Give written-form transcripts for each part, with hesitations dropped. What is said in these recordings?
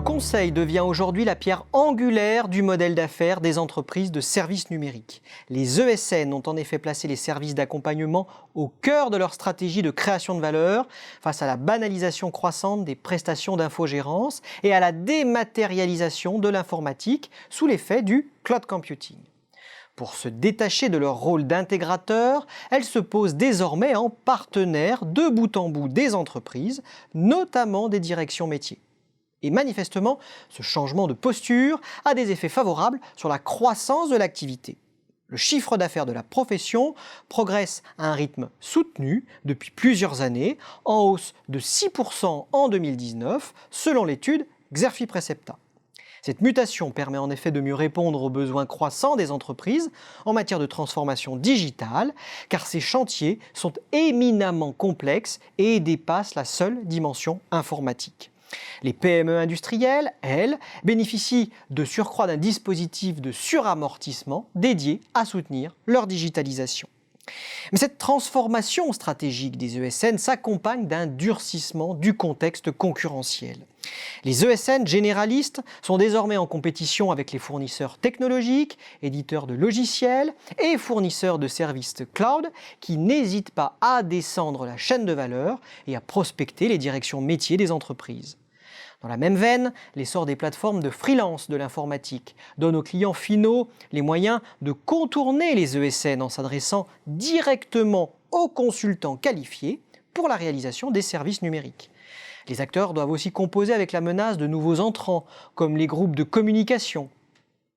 conseil devient aujourd'hui la pierre angulaire du modèle d'affaires des entreprises de services numériques. Les ESN ont en effet placé les services d'accompagnement au cœur de leur stratégie de création de valeur face à la banalisation croissante des prestations d'infogérance et à la dématérialisation de l'informatique sous l'effet du cloud computing. Pour se détacher de leur rôle d'intégrateur, elles se posent désormais en partenaire de bout en bout des entreprises, notamment des directions métiers. Et manifestement, ce changement de posture a des effets favorables sur la croissance de l'activité. Le chiffre d'affaires de la profession progresse à un rythme soutenu depuis plusieurs années, en hausse de 6% en 2019, selon l'étude Xerfi Precepta. Cette mutation permet en effet de mieux répondre aux besoins croissants des entreprises en matière de transformation digitale, car ces chantiers sont éminemment complexes et dépassent la seule dimension informatique. Les PME industrielles, elles, bénéficient de surcroît d'un dispositif de suramortissement dédié à soutenir leur digitalisation. Mais cette transformation stratégique des ESN s'accompagne d'un durcissement du contexte concurrentiel. Les ESN généralistes sont désormais en compétition avec les fournisseurs technologiques, éditeurs de logiciels et fournisseurs de services cloud qui n'hésitent pas à descendre la chaîne de valeur et à prospecter les directions métiers des entreprises. Dans la même veine, l'essor des plateformes de freelance de l'informatique donne aux clients finaux les moyens de contourner les ESN en s'adressant directement aux consultants qualifiés pour la réalisation des services numériques. Les acteurs doivent aussi composer avec la menace de nouveaux entrants, comme les groupes de communication.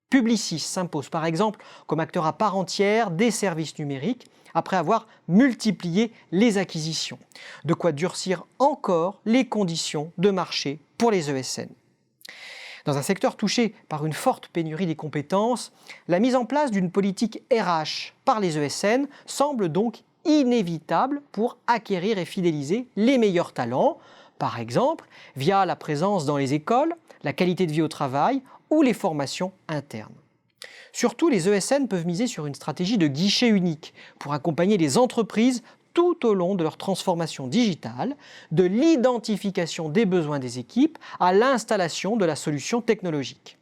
Publicis s'impose par exemple comme acteur à part entière des services numériques après avoir multiplié les acquisitions. De quoi durcir encore les conditions de marché pour les ESN. Dans un secteur touché par une forte pénurie des compétences, la mise en place d'une politique RH par les ESN semble donc inévitable pour acquérir et fidéliser les meilleurs talents, par exemple via la présence dans les écoles, la qualité de vie au travail ou les formations internes. Surtout, les ESN peuvent miser sur une stratégie de guichet unique pour accompagner les entreprises tout au long de leur transformation digitale, de l'identification des besoins des équipes à l'installation de la solution technologique.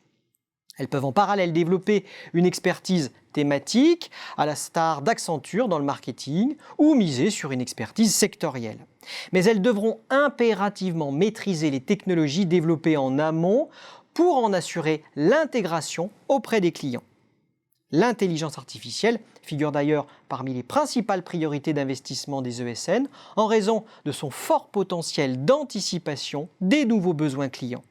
Elles peuvent en parallèle développer une expertise thématique, à la star d'Accenture dans le marketing, ou miser sur une expertise sectorielle. Mais elles devront impérativement maîtriser les technologies développées en amont pour en assurer l'intégration auprès des clients. L'intelligence artificielle figure d'ailleurs parmi les principales priorités d'investissement des ESN en raison de son fort potentiel d'anticipation des nouveaux besoins clients.